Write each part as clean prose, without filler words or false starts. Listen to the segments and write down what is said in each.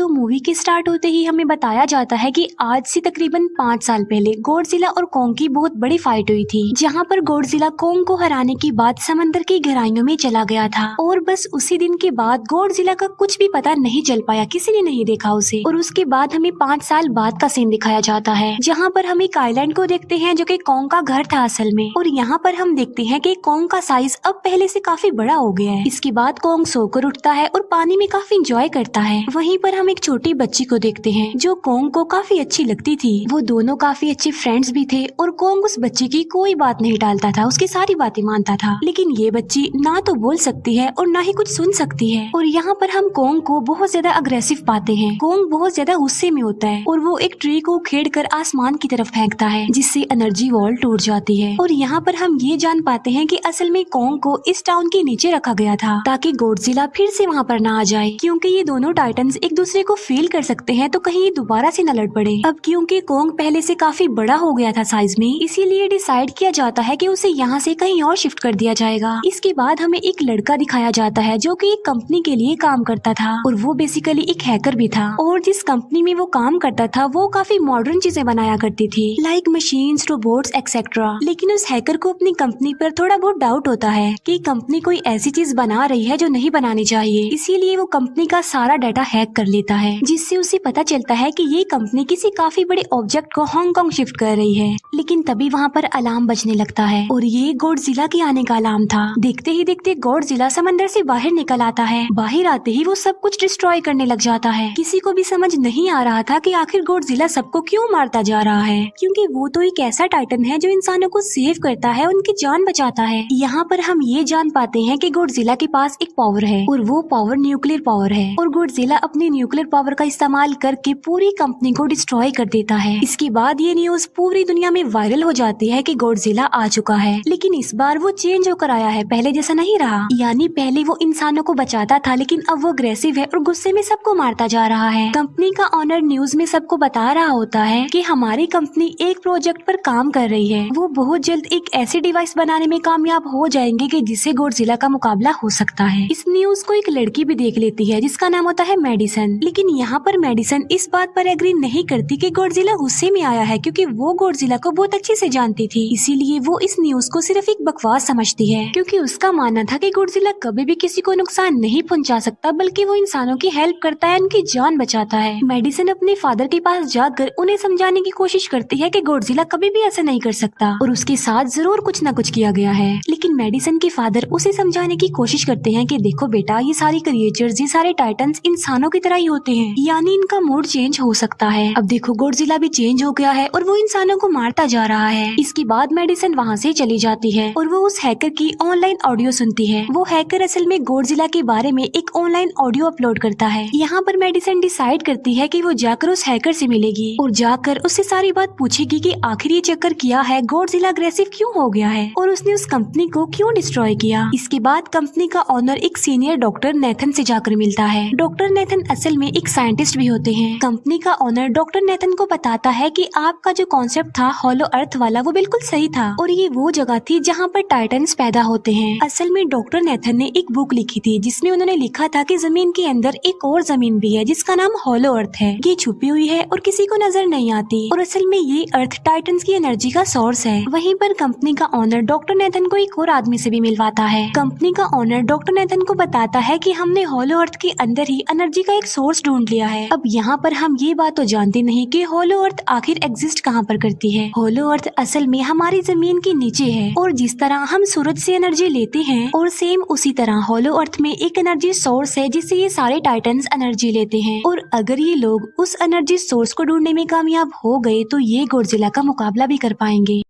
तो मूवी के स्टार्ट होते ही हमें बताया जाता है कि आज से तकरीबन 5 साल पहले गॉडजिला और कोंग की बहुत बड़ी फाइट हुई थी, जहां पर गॉडजिला कोंग को हराने के बाद समंदर की गहराइयों में चला गया था और बस उसी दिन के बाद गॉडजिला का कुछ भी पता नहीं चल पाया, किसी ने नहीं देखा उसे। और उसके बाद हमें 5 साल बाद का सीन दिखाया जाता है, जहाँ पर हम एक आइलैंड को देखते हैं जो कि कोंग का घर था असल में। और यहाँ पर हम देखते हैं कि कोंग का साइज अब पहले से काफी बड़ा हो गया है। इसके बाद कोंग सोकर उठता है और पानी में काफी इंजॉय करता है। वहीं पर हम एक छोटी बच्ची को देखते हैं जो कोंग को काफी अच्छी लगती थी। वो दोनों काफी अच्छे फ्रेंड्स भी थे और कोंग उस बच्ची की कोई बात नहीं टालता था, उसकी सारी बातें मानता था। लेकिन ये बच्ची ना तो बोल सकती है और ना ही कुछ सुन सकती है। और यहाँ पर हम कोंग को बहुत ज्यादा अग्रेसिव पाते हैं। कोंग बहुत ज्यादा गुस्से में होता है और वो एक ट्री को उखेड़कर आसमान की तरफ फेंकता है, जिससे एनर्जी वॉल टूट जाती है। और यहाँ पर हम ये जान पाते हैं कि असल में कोंग को इस टाउन के नीचे रखा गया था ताकि गॉडजिला फिर से वहाँ पर ना आ जाए, क्योंकि ये दोनों टाइटन्स एक दूसरे को फील कर सकते हैं, तो कहीं ये दोबारा से न लड़ पड़े। अब क्योंकि कोंग पहले से काफी बड़ा हो गया था साइज में, इसीलिए डिसाइड किया जाता है कि उसे यहाँ से कहीं और शिफ्ट कर दिया जाएगा। इसके बाद हमें एक लड़का दिखाया जाता है जो कि एक कंपनी के लिए काम करता था और वो बेसिकली एक हैकर भी था। और जिस कंपनी में वो काम करता था वो काफी मॉडर्न चीजें बनाया करती थी, लाइक मशीन्स, रोबोट्स एक्सेट्रा। लेकिन उस हैकर को अपनी कंपनी पर थोड़ा बहुत डाउट होता है कि कंपनी कोई ऐसी चीज बना रही है जो नहीं बनानी चाहिए, इसीलिए वो कंपनी का सारा डाटा हैक कर लेता है, जिससे उसे पता चलता है कि ये कंपनी किसी काफी बड़े ऑब्जेक्ट को हांगकांग शिफ्ट कर रही है। लेकिन तभी वहाँ पर अलार्म बजने लगता है और ये गॉडजिला के आने का अलार्म था। देखते ही देखते गॉडजिला समंदर से बाहर निकल आता है। बाहर आते ही वो सब कुछ डिस्ट्रॉय करने लग जाता है। किसी को भी समझ नहीं आ रहा था कि आखिर गॉडजिला सबको क्यों मारता जा रहा है, क्योंकि वो तो एक ऐसा टाइटन है जो इंसानों को सेव करता है, उनकी जान बचाता है। यहाँ पर हम ये जान पाते हैं कि गॉडजिला के पास एक पावर है और वो पावर न्यूक्लियर पावर है। और गॉडजिला अपनी न्यूक्लियर पावर का इस्तेमाल करके पूरी कंपनी को डिस्ट्रॉय कर देता है। इसके बाद ये न्यूज पूरी दुनिया में वायरल हो जाती है कि गॉडजिला आ चुका है, लेकिन इस बार वो चेंज होकर आया है, पहले जैसा नहीं रहा। यानी पहले वो इंसानों को बचाता था, लेकिन अब वो अग्रेसिव है और गुस्से में सबको मारता जा रहा है। कंपनी का ऑनर न्यूज में सबको बता रहा होता है कि हमारी कंपनी एक प्रोजेक्ट पर काम कर रही है। वो बहुत जल्द एक ऐसी डिवाइस बनाने में कामयाब हो जाएंगे कि जिससे गॉडजिला का मुकाबला हो सकता है। इस न्यूज को एक लड़की भी देख लेती है जिसका नाम होता है मेडिसन। लेकिन यहाँ पर मेडिसन इस बात पर एग्री नहीं करती कि गॉडजिला गुस्से में आया है, क्योंकि वो गॉडजिला को बहुत अच्छे से जानती थी। इसीलिए वो इस न्यूज को सिर्फ एक बकवास समझती है, क्योंकि उसका मानना था कि गॉडजिला कभी भी किसी को नुकसान नहीं पहुंचा सकता, बल्कि वो इंसानों की हेल्प करता है, उनकी जान बचाता है। मेडिसन अपने फादर के पास जाकर उन्हें समझाने की कोशिश करती है कि गॉडजिला कभी भी ऐसा नहीं कर सकता और उसके साथ जरूर कुछ न कुछ किया गया है। लेकिन मेडिसन के फादर उसे समझाने की कोशिश करते हैं कि देखो बेटा, ये सारी क्रिएचर्स, ये सारे टाइटन्स इंसानों की तरह ही होते हैं, यानी इनका मूड चेंज हो सकता है। अब देखो गॉडजिला भी चेंज हो गया है और वो इंसानों को मारता जा रहा है। इसके बाद मेडिसन वहाँ से चली जाती है और वो उस हैकर की ऑनलाइन ऑडियो सुनती है। वो हैकर असल में गॉडजिला के बारे में एक ऑनलाइन ऑडियो अपलोड करता है। यहाँ पर मेडिसन डिसाइड करती है कि वो जाकर उस हैकर से मिलेगी और जाकर उससे सारी बात पूछेगी कि आखिर ये चक्कर किया है, गॉडजिला अग्रेसिव क्यों हो गया है और उसने उस कंपनी को क्यों डिस्ट्रॉय किया। इसके बाद कंपनी का ऑनर एक सीनियर डॉक्टर नेथन से जाकर मिलता है। डॉक्टर नेथन असल में एक साइंटिस्ट भी होते हैं। कंपनी का ऑनर डॉक्टर नेथन को बताता है कि आपका जो कॉन्सेप्ट था हॉलो अर्थ वाला, वो बिल्कुल सही था और ये वो जगह थी जहाँ पर टाइटन्स पैदा होते हैं। असल में डॉक्टर नेथन ने एक बुक लिखी थी जिसमें उन्होंने लिखा था कि जमीन के अंदर एक और जमीन भी है जिसका नाम हॉलो अर्थ है। ये छुपी हुई है और किसी को नजर नहीं आती और असल में ये अर्थ टाइटन्स की एनर्जी का सोर्स है। वहीं पर कंपनी का ऑनर डॉक्टर नेथन को एक और आदमी से भी मिलवाता है। कंपनी का ऑनर डॉक्टर नेथन को बताता है कि हमने हॉलो अर्थ के अंदर ही एनर्जी का एक सोर्स ढूंढ लिया है। अब यहाँ पर हम ये बात तो जानते नहीं कि हॉलो अर्थ आखिर एग्जिस्ट कहाँ पर करती है। हॉलो अर्थ असल में हमारी जमीन के नीचे है और जिस तरह हम सूरज से एनर्जी लेते हैं और सेम उसी तरह हॉलो अर्थ में एक एनर्जी सोर्स है जिससे ये सारे टाइटन्स एनर्जी लेते हैं। और अगर ये लोग उस एनर्जी सोर्स को ढूंढने में कामयाब हो गए तो ये गॉडजिला का मुकाबला भी कर पाएंगे।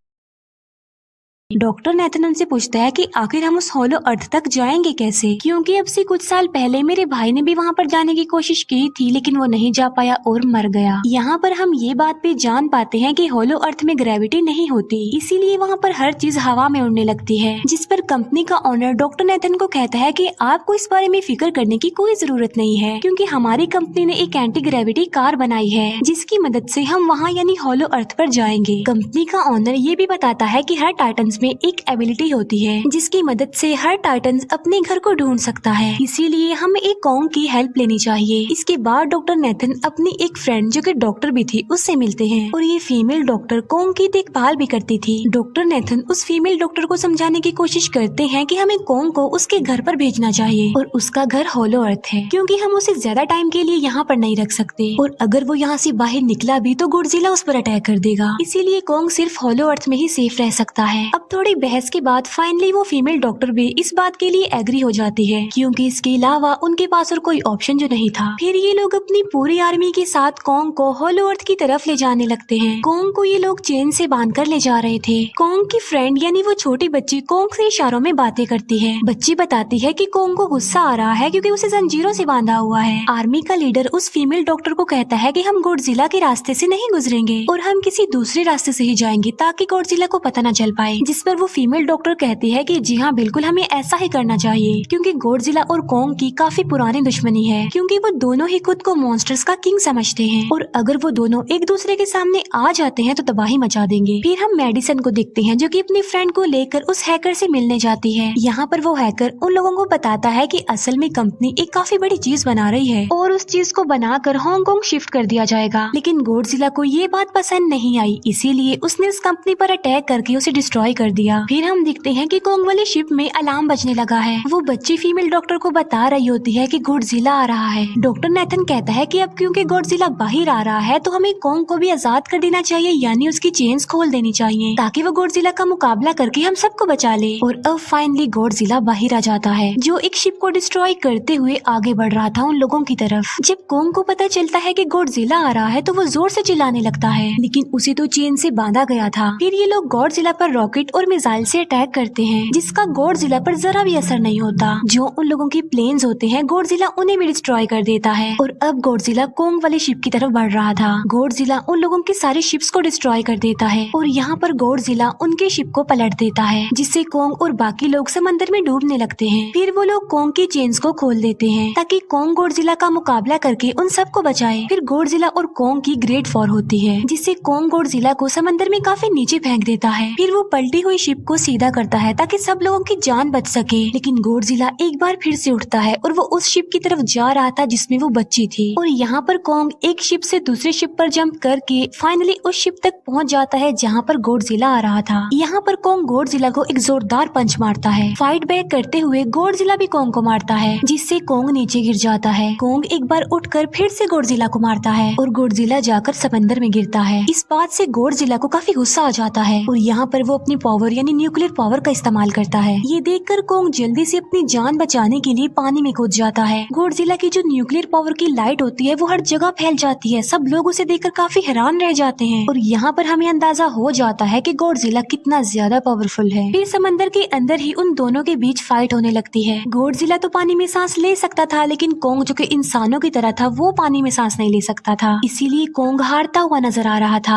डॉक्टर नेथन उनसे पूछता है कि आखिर हम उस हॉलो अर्थ तक जाएंगे कैसे, क्योंकि अब से कुछ साल पहले मेरे भाई ने भी वहाँ पर जाने की कोशिश की थी लेकिन वो नहीं जा पाया और मर गया। यहाँ पर हम ये बात भी जान पाते हैं कि हॉलो अर्थ में ग्रेविटी नहीं होती, इसीलिए वहाँ पर हर चीज हवा में उड़ने लगती है। जिस पर कंपनी का ऑनर डॉक्टर नेथन को कहता है कि आपको इस बारे में फिक्र करने की कोई जरूरत नहीं है, क्योंकि हमारी कंपनी ने एक एंटी ग्रेविटी कार बनाई है जिसकी मदद से हम वहाँ यानी हॉलो अर्थ पर जाएंगे। कंपनी का ऑनर ये भी बताता है कि हर टाइटन्स में एक एबिलिटी होती है जिसकी मदद से हर टाइटन अपने घर को ढूंढ सकता है, इसीलिए हमें एक कॉन्ग की हेल्प लेनी चाहिए। इसके बाद डॉक्टर नेथन अपनी एक फ्रेंड जो कि डॉक्टर भी थी उससे मिलते हैं और ये फीमेल डॉक्टर कॉन्ग की देखभाल भी करती थी। डॉक्टर नेथन उस फीमेल डॉक्टर को समझाने की कोशिश करते हैं कि हमें कॉन्ग को उसके घर पर भेजना चाहिए और उसका घर होलो अर्थ है क्योंकि हम उसे ज्यादा टाइम के लिए यहाँ पर नहीं रख सकते और अगर वो यहाँ से बाहर निकला भी तो गॉडजिला उस पर अटैक कर देगा, इसीलिए कॉन्ग सिर्फ होलो अर्थ में ही सेफ रह सकता है। अब थोड़ी बहस के बाद फाइनली वो फीमेल डॉक्टर भी इस बात के लिए एग्री हो जाती है क्योंकि इसके अलावा उनके पास और कोई ऑप्शन जो नहीं था। फिर ये लोग अपनी पूरी आर्मी के साथ कॉन्ग को होलो अर्थ की तरफ ले जाने लगते हैं। कॉन्ग को ये लोग चेन से बांधकर ले जा रहे थे। कॉन्ग की फ्रेंड यानी वो छोटी बच्ची कॉन्ग से इशारों में बातें करती है। बच्ची बताती है कि कॉन्ग को गुस्सा आ रहा है क्योंकि उसे जंजीरों से बांधा हुआ है। आर्मी का लीडर उस फीमेल डॉक्टर को कहता है कि हम गॉडजिला के रास्ते से नहीं गुजरेंगे और हम किसी दूसरे रास्ते से ही जाएंगे ताकि गॉडजिला को पता न चल पाए, जिस पर वो फीमेल डॉक्टर कहती है कि जी हाँ बिल्कुल हमें ऐसा ही करना चाहिए क्योंकि गॉडजिला और कॉन्ग की काफी पुरानी दुश्मनी है क्योंकि वो दोनों ही खुद को मॉन्स्टर्स का किंग समझते हैं और अगर वो दोनों एक दूसरे के सामने आ जाते हैं तो तबाही मचा देंगे। फिर हम मेडिसन को देखते हैं जो कि अपनी फ्रेंड को लेकर उस हैकर से मिलने जाती है। यहाँ पर वो हैकर उन लोगों को बताता है कि असल में कंपनी एक काफी बड़ी चीज बना रही है और उस चीज को बनाकर हांगकांग शिफ्ट कर दिया जाएगा, लेकिन गॉडजिला को ये बात पसंद नहीं आई, इसीलिए उसने उस कंपनी पर अटैक करके उसे डिस्ट्रॉय कर दिया। फिर हम देखते हैं कि कॉन्ग वाली शिप में अलार्म बजने लगा है। वो बच्ची फीमेल डॉक्टर को बता रही होती है कि गॉडजिला आ रहा है। डॉक्टर नेथन कहता है कि अब क्योंकि गॉडजिला बाहर आ रहा है तो हमें कॉन्ग को भी आजाद कर देना चाहिए, यानी उसकी चेन्स खोल देनी चाहिए ताकि वो गॉडजिला का मुकाबला करके हम सबको बचा ले। और अब फाइनली गॉडजिला बाहर आ जाता है जो एक शिप को डिस्ट्रॉय करते हुए आगे बढ़ रहा था उन लोगों की तरफ। जब कॉन्ग को पता चलता है कि गॉडजिला आ रहा है तो वो जोर से चिल्लाने लगता है, लेकिन उसे तो चेन से बांधा गया था। फिर ये लोग गॉडजिला पर रॉकेट और मिसाइल से अटैक करते हैं जिसका गॉडजिला पर जरा भी असर नहीं होता। जो उन लोगों की प्लेन्स होते हैं गॉडजिला उन्हें भी डिस्ट्रॉय कर देता है और अब गॉडजिला कॉन्ग वाली शिप की तरफ बढ़ रहा था। गॉडजिला उन लोगों की सारी शिप्स को डिस्ट्रॉय कर देता है और यहाँ पर गॉडजिला उनके शिप को पलट देता है जिससे कॉन्ग और बाकी लोग समंदर में डूबने लगते हैं। फिर वो लोग कॉन्ग की चेन्स को खोल देते हैं ताकि कॉन्ग गॉडजिला का मुकाबला करके उन सबको बचाए। फिर गॉडजिला और कॉन्ग की ग्रेट वॉर होती है जिससे कॉन्ग गॉडजिला को समंदर में काफी नीचे फेंक देता है। फिर वो पलटी हुई शिप को सीधा करता है ताकि सब लोगों की जान बच सके, लेकिन गॉडजिला एक बार फिर से उठता है और वो उस शिप की तरफ जा रहा था जिसमें वो बच्ची थी। और यहाँ पर कॉन्ग एक शिप से दूसरी शिप पर जंप करके फाइनली उस शिप तक पहुँच जाता है जहाँ पर गॉडजिला आ रहा था। यहाँ पर कॉन्ग गॉडजिला को एक जोरदार पंच मारता है। फाइट बैक करते हुए गॉडजिला भी कॉन्ग को मारता है जिससे कॉन्ग नीचे गिर जाता है। कॉन्ग एक बार उठकर फिर से गॉडजिला को मारता है और गॉडजिला जाकर समंदर में गिरता है। इस बात से गॉडजिला को काफी गुस्सा आ जाता है और यहाँ पर वो अपनी पावर यानी न्यूक्लियर पावर का इस्तेमाल करता है। ये देखकर कॉन्ग जल्दी से अपनी जान बचाने के लिए पानी में कूद जाता है। गॉडजिला की जो न्यूक्लियर पावर की लाइट होती है वो हर जगह फैल जाती है। सब लोग उसे देखकर काफी हैरान रह जाते हैं और यहाँ पर हमें अंदाजा हो जाता है कि गॉडजिला कितना ज्यादा पावरफुल है। फिर समंदर के अंदर ही उन दोनों के बीच फाइट होने लगती है। गॉडजिला तो पानी में सांस ले सकता था, लेकिन कॉन्ग जो कि इंसानों की तरह था वो पानी में सांस नहीं ले सकता था, इसीलिए कॉन्ग हारता हुआ नजर आ रहा था।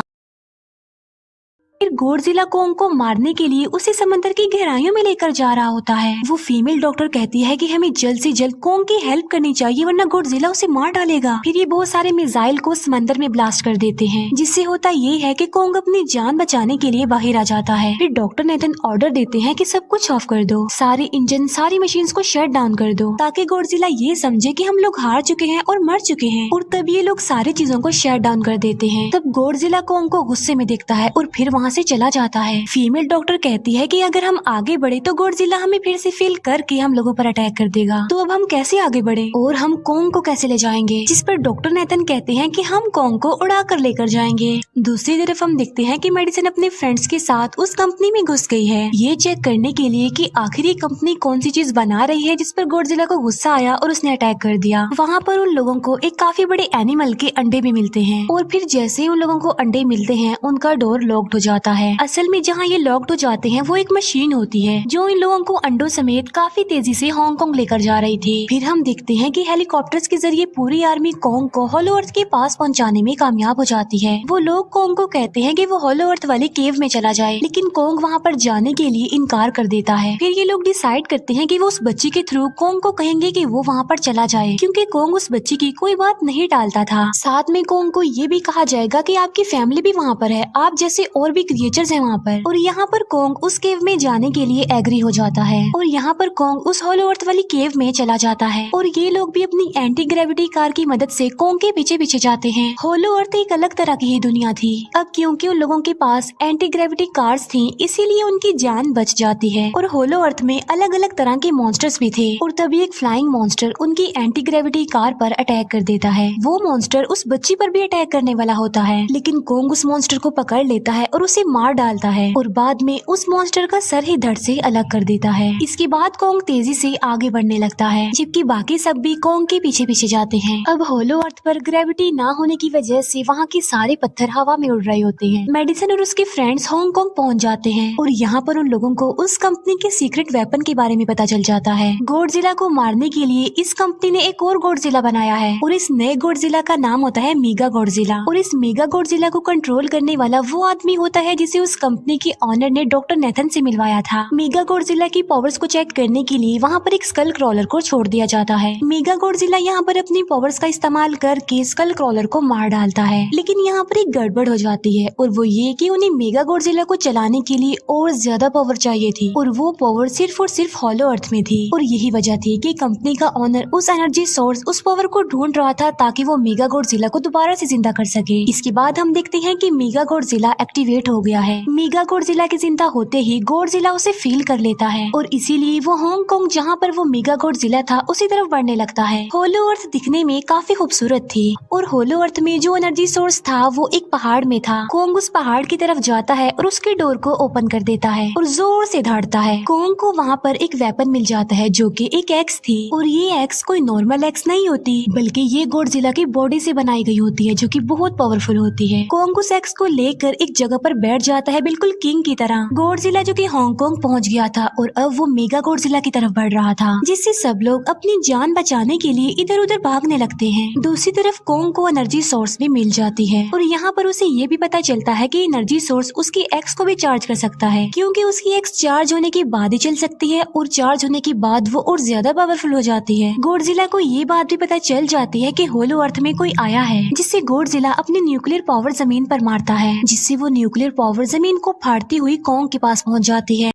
फिर गॉडजिला कॉन्ग को मारने के लिए उसे समंदर की गहराइयों में लेकर जा रहा होता है। वो फीमेल डॉक्टर कहती है कि हमें जल्द से जल्द कॉन्ग की हेल्प करनी चाहिए वरना गॉडजिला उसे मार डालेगा। फिर ये बहुत सारे मिसाइल को समंदर में ब्लास्ट कर देते हैं जिससे होता ये है कि कॉन्ग अपनी जान बचाने के लिए बाहर आ जाता है। फिर डॉक्टर नेथन ऑर्डर देते हैं कि सब कुछ ऑफ कर दो, सारे इंजन सारी मशीन को शट डाउन कर दो ताकि गॉडजिला ये समझे कि हम लोग हार चुके हैं और मर चुके हैं। और तब ये लोग सारी चीजों को शट डाउन कर देते हैं। तब गॉडजिला कॉन्ग को गुस्से में देखता है और फिर वहाँ से चला जाता है। फीमेल डॉक्टर कहती है कि अगर हम आगे बढ़े तो गॉडजिला हमें फिर से फेल करके हम लोगों पर अटैक कर देगा, तो अब हम कैसे आगे बढ़े और हम कॉन्ग को कैसे ले जाएंगे। जिस पर डॉक्टर नेथन कहते हैं कि हम कॉन्ग को उड़ा कर लेकर जाएंगे। दूसरी तरफ हम देखते हैं कि मेडिसन अपने फ्रेंड्स के साथ उस कंपनी में घुस गई है ये चेक करने के लिए कि आखिर ये कंपनी कौन सी चीज बना रही है जिस पर गॉडजिला को गुस्सा आया और उसने अटैक कर दिया। वहाँ पर उन लोगों को एक काफी बड़े एनिमल के अंडे भी मिलते हैं और फिर जैसे ही उन लोगों को अंडे मिलते हैं उनका डोर लॉक्ड हो जाता है। असल में जहाँ ये लॉक्ड हो जाते हैं वो एक मशीन होती है जो इन लोगों को अंडों समेत काफी तेजी से हांगकांग लेकर जा रही थी। फिर हम देखते हैं कि हेलीकॉप्टर्स के जरिए पूरी आर्मी कॉन्ग को होलो अर्थ के पास पहुंचाने में कामयाब हो जाती है। वो लोग कॉन्ग को कहते हैं कि वो होलो अर्थ वाले केव में चला जाए, लेकिन कॉन्ग वहाँ पर जाने के लिए इनकार कर देता है। फिर ये लोग डिसाइड करते हैं कि वो उस बच्ची के थ्रू कॉन्ग को कहेंगे कि वो वहाँ पर चला जाए, क्योंकि कॉन्ग उस बच्ची की कोई बात नहीं टालता था। साथ में कॉन्ग को ये भी कहा जाएगा कि आपकी फैमिली भी वहाँ पर है, आप जैसे और भी क्रिएचर्स हैं वहाँ पर। और यहाँ पर कोंग उस केव में जाने के लिए एग्री हो जाता है और यहाँ पर कोंग उस होलो अर्थ वाली केव में चला जाता है और ये लोग भी अपनी एंटी ग्रेविटी कार की मदद से कोंग के पीछे पीछे जाते हैं। होलो अर्थ एक अलग तरह की ही दुनिया थी। अब क्योंकि उन लोगों के पास एंटी ग्रेविटी कार्स थी, इसीलिए उनकी जान बच जाती है। और होलो अर्थ में अलग अलग तरह के मॉन्स्टर्स भी थे और तभी एक फ्लाइंग मॉन्स्टर उनकी एंटी ग्रेविटी कार पर अटैक कर देता है। वो मॉन्स्टर उस बच्ची पर भी अटैक करने वाला होता है, लेकिन कोंग उस मॉन्स्टर को पकड़ लेता है और उसे मार डालता है और बाद में उस मॉन्स्टर का सर ही धड़ से अलग कर देता है। इसके बाद कोंग तेजी से आगे बढ़ने लगता है, जबकि बाकी सब भी कोंग के पीछे पीछे जाते हैं। अब होलो अर्थ पर ग्रेविटी ना होने की वजह से वहाँ के सारे पत्थर हवा में उड़ रहे होते हैं। मेडिसन और उसके फ्रेंड्स हांगकांग पहुँच जाते हैं और यहाँ पर उन लोगों को उस कंपनी के सीक्रेट वेपन के बारे में पता चल जाता है। गॉडजिला को मारने के लिए इस कंपनी ने एक और गॉडजिला बनाया है और इस नए गॉडजिला का नाम होता है मेगा गॉडजिला। और इस मेगा गॉडजिला को कंट्रोल करने वाला वो आदमी होता है जिसे उस कंपनी के ऑनर ने डॉक्टर नेथन से मिलवाया था। मेगा गॉडजिला की पावर्स को चेक करने के लिए वहाँ पर एक स्कल क्रॉलर को छोड़ दिया जाता है। मेगा गॉडजिला यहाँ पर अपनी पावर्स का इस्तेमाल करके स्कल क्रॉलर को मार डालता है, लेकिन यहाँ पर एक गड़बड़ हो जाती है और वो ये कि उन्हें मेगा गॉडजिला को चलाने के लिए और ज्यादा पावर चाहिए थी और वो पावर सिर्फ और सिर्फ होलो अर्थ में थी। और यही वजह थी कि कंपनी का ऑनर उस एनर्जी सोर्स, उस पावर को ढूंढ रहा था ताकि वो मेगा गॉडजिला को दोबारा से जिंदा कर सके। इसके बाद हम देखते हैं कि मेगा गॉडजिला एक्टिवेट हो गया है। मेगा गॉडजिला के जिंदा होते ही गॉडजिला उसे फील कर लेता है और इसीलिए वो हांगकांग जहाँ पर वो मेगा गॉडजिला था उसी तरफ बढ़ने लगता है। होलो अर्थ दिखने में काफी खूबसूरत थी और होलो अर्थ में जो एनर्जी सोर्स था वो एक पहाड़ में था। कोंग उस पहाड़ की तरफ जाता है और उसके डोर को ओपन कर देता है और जोर से धाड़ता है। कोंग को वहाँ पर एक वेपन मिल जाता है जो कि एक एक्स थी और ये एक्स कोई नॉर्मल एक्स नहीं होती, बल्कि ये गॉडजिला की बॉडी से बनाई गई होती है जो कि बहुत पावरफुल होती है। कोंग उस एक्स को लेकर एक जगह पर बैठ जाता है बिल्कुल किंग की तरह। गॉडजिला जो कि हांगकांग पहुंच गया था और अब वो मेगा गॉडजिला की तरफ बढ़ रहा था, जिससे सब लोग अपनी जान बचाने के लिए इधर उधर भागने लगते हैं। दूसरी तरफ कोंग को एनर्जी सोर्स भी मिल जाती है और यहाँ पर उसे ये भी पता चलता है कि एनर्जी सोर्स उसकी एक्स को भी चार्ज कर सकता है, क्योंकि उसकी एक्स चार्ज होने के बाद ही चल सकती है और चार्ज होने के बाद वो और ज्यादा पावरफुल हो जाती है। गॉडजिला को ये बात भी पता चल जाती है कि होलो अर्थ में कोई आया है, जिससे गॉडजिला अपनी न्यूक्लियर पावर जमीन पर मारता है, जिससे वो न्यूक्लियर पावर जमीन को फाड़ती हुई कोंग के पास पहुँच जाती है।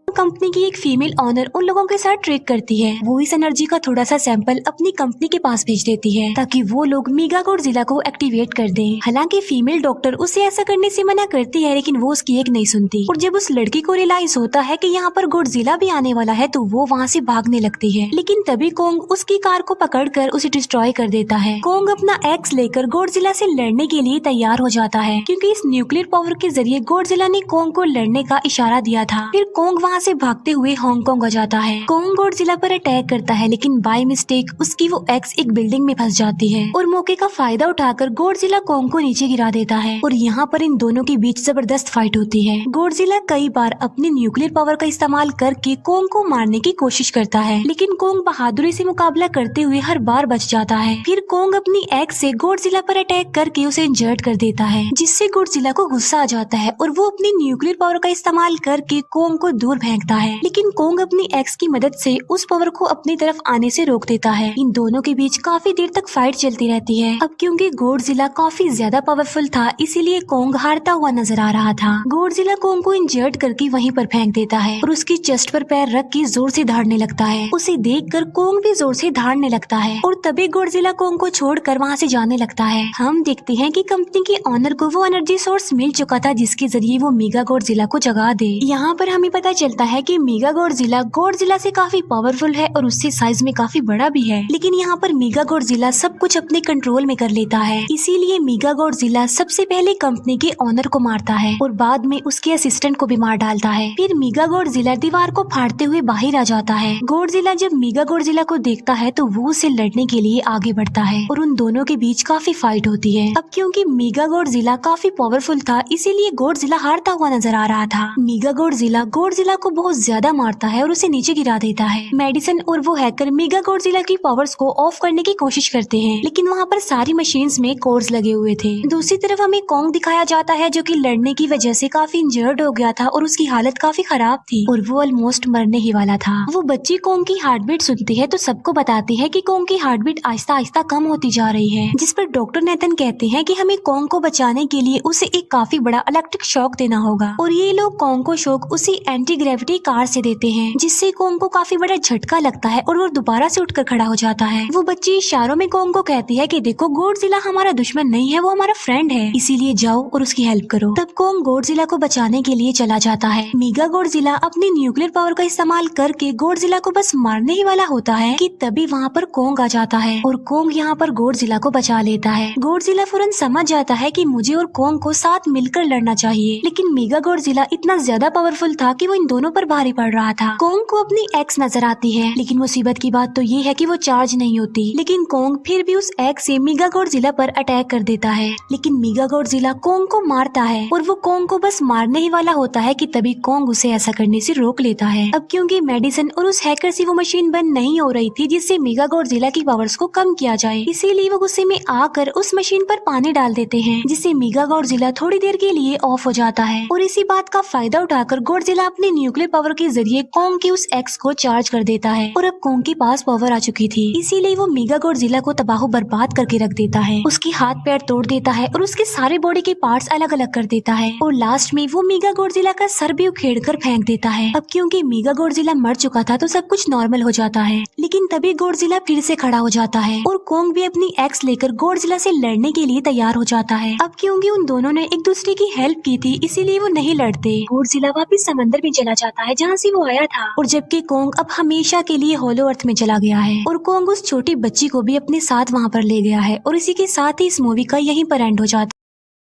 कंपनी की एक फीमेल ऑनर उन लोगों के साथ ट्रेक करती है। वो इस एनर्जी का थोड़ा सा सैंपल अपनी कंपनी के पास भेज देती है ताकि वो लोग मेगा गॉडजिला को एक्टिवेट कर दें। हालांकि फीमेल डॉक्टर उसे ऐसा करने से मना करती है, लेकिन वो उसकी एक नहीं सुनती और जब उस लड़की को रियलाइज होता है कि यहाँ पर गॉडजिला भी आने वाला है तो वो वहाँ से भागने लगती है, लेकिन तभी कोंग उसकी कार को पकड़कर उसे डिस्ट्रॉय कर देता है। कोंग अपना एक्स लेकर गॉडजिला से लड़ने के लिए तैयार हो जाता है, क्योंकि इस न्यूक्लियर पावर के जरिए गॉडजिला ने कोंग को लड़ने का इशारा दिया था। फिर कोंग वहाँ से भागते हुए हांगकांग आ जाता है। कोंग गॉडजिला पर अटैक करता है, लेकिन बाय मिस्टेक उसकी वो एक्स एक बिल्डिंग में फंस जाती है और मौके का फायदा उठाकर गॉडजिला कोंग को नीचे गिरा देता है और यहाँ पर इन दोनों के बीच जबरदस्त फाइट होती है। गॉडजिला कई बार अपनी न्यूक्लियर पावर का इस्तेमाल करके कोंग को मारने की कोशिश करता है, लेकिन कोंग बहादुरी से मुकाबला करते हुए हर बार बच जाता है। फिर कोंग अपनी एक्स से गॉडजिला पर अटैक करके उसे इंजर्ड कर देता है, जिससे गॉडजिला को गुस्सा आ जाता है और वो अपनी न्यूक्लियर पावर का इस्तेमाल करके कोंग को दूर फेंकता है, लेकिन कोंग अपनी एक्स की मदद से उस पावर को अपनी तरफ आने से रोक देता है। इन दोनों के बीच काफी देर तक फाइट चलती रहती है। अब क्योंकि गॉडजिला काफी ज्यादा पावरफुल था, इसीलिए कोंग हारता हुआ नजर आ रहा था। गॉडजिला कोंग को इंजर्ड करके वहीं पर फेंक देता है और उसकी चेस्ट पर पैर रख के जोर से धाड़ने लगता है। उसे देखकर कोंग भी जोर से धाड़ने लगता है और तभी गॉडजिला कोंग को छोड़कर वहाँ से जाने लगता है। हम देखते हैं कि कंपनी के ऑनर को वो एनर्जी सोर्स मिल चुका था जिसके जरिए वो मेगा गॉडजिला को जगा दे। यहाँ पर हमें पता चलता है कि मेगा गॉडजिला से काफी पावरफुल है और उससे साइज में काफी बड़ा भी है, लेकिन यहाँ पर मेगा गॉडजिला सब कुछ अपने कंट्रोल में कर लेता है। इसीलिए मेगा गॉडजिला सबसे पहले कंपनी के ऑनर को मारता है और बाद में उसके असिस्टेंट को भी मार डालता है। फिर मेगा गॉडजिला दीवार को फाड़ते हुए बाहर आ जाता है। गॉडजिला जब मेगा गॉडजिला को देखता है तो वो उससे लड़ने के लिए आगे बढ़ता है और उन दोनों के बीच काफी फाइट होती है। अब क्योंकि मेगा गॉडजिला काफी पावरफुल था, इसीलिए गॉडजिला हारता हुआ नजर आ रहा था। मेगा गॉडजिला को बहुत ज्यादा मारता है और उसे नीचे गिरा देता है। मेडिसन और वो हैकर मेगा गॉडजिला की पावर्स को ऑफ करने की कोशिश करते हैं, लेकिन वहाँ पर सारी मशीन्स में कोड्स लगे हुए थे। दूसरी तरफ हमें कॉन्ग दिखाया जाता है जो कि लड़ने की वजह से काफी इंजर्ड हो गया था और उसकी हालत काफी खराब थी और वो ऑलमोस्ट मरने ही वाला था। वो बच्ची कॉन्ग की हार्ट बीट सुनती है तो सबको बताती है कि कॉन्ग की हार्ट बीट आहिस्ता आहिस्ता कम होती जा रही है, जिस पर डॉक्टर नेथन कहते हैं कि हमें कॉन्ग को बचाने के लिए उसे एक काफी बड़ा इलेक्ट्रिक शॉक देना होगा और ये लोग कॉन्ग को शॉक उसी एंटी ग्रेविटी कार से देते हैं, जिससे कॉन्ग को काफी बड़ा झटका लगता है और वो दोबारा से उठकर खड़ा हो जाता है। वो बच्ची इशारों में कॉन्ग को कहती है कि देखो गॉडजिला हमारा दुश्मन नहीं है, वो हमारा फ्रेंड है, इसीलिए जाओ और उसकी हेल्प करो। तब कॉन्ग गॉडजिला को बचाने के लिए चला जाता है। मेगा गॉडजिला अपनी न्यूक्लियर पावर का इस्तेमाल करके गॉडजिला को बस मारने ही वाला होता है कि तभी वहाँ पर कॉन्ग आ जाता है और कॉन्ग यहाँ पर गॉडजिला को बचा लेता है। गॉडजिला फौरन समझ जाता है कि मुझे और कॉन्ग को साथ मिलकर लड़ना चाहिए, लेकिन मेगा गॉडजिला इतना ज्यादा पावरफुल था कि वो इन दोनों पर भारी पड़ रहा था। कॉन्ग को अपनी एक्स नजर आती है, लेकिन मुसीबत की बात तो ये है कि वो चार्ज नहीं होती, लेकिन कॉन्ग फिर भी उस एक्स से मेगा गॉडजिला पर अटैक कर देता है। लेकिन मेगा गॉडजिला कॉन्ग को मारता है और वो कॉन्ग को बस मारने ही वाला होता है कि तभी कॉन्ग उसे ऐसा करने से रोक लेता है। अब क्योंकि मेडिसन और उस हैकर से वो मशीन बंद नहीं हो रही थी जिससे मेगा गॉडजिला की पावर्स को कम किया जाए, इसीलिए वो गुस्से में आकर उस मशीन पर पानी डाल देते हैं, जिससे मेगा गॉडजिला थोड़ी देर के लिए ऑफ हो जाता है और इसी बात का फायदा उठाकर गॉडजिला अपने न्यूक्लियर पावर के जरिए कॉन्ग के उस एक्स को चार्ज कर देता है और अब कॉन्ग के पास पावर आ चुकी थी, इसीलिए वो मेगा गॉडजिला को तबाह बर्बाद करके रख देता है। उसके हाथ पैर तोड़ देता है और उसके सारे बॉडी के पार्ट्स अलग अलग कर देता है और लास्ट में वो मेगा गॉडजिला का सर भी उखेड़ कर फेंक देता है। अब क्योंकि मेगा गॉडजिला मर चुका था तो सब कुछ नॉर्मल हो जाता है, लेकिन तभी गॉडजिला फिर से खड़ा हो जाता है और कॉन्ग भी अपनी एक्स लेकर गॉडजिला से लड़ने के लिए तैयार हो जाता है। अब क्योंकि उन दोनों ने एक दूसरे की हेल्प की थी इसीलिए वो नहीं लड़ते। गॉडजिला वापस समंदर में चला जाता है जहाँ से वो आया था और जबकि कॉन्ग अब हमेशा के लिए होलो अर्थ में चला गया है और कॉन्ग उस छोटी बच्ची को भी अपने साथ वहाँ पर ले गया है और इसी के साथ ही इस मूवी का यहीं पर एंड हो जाता है।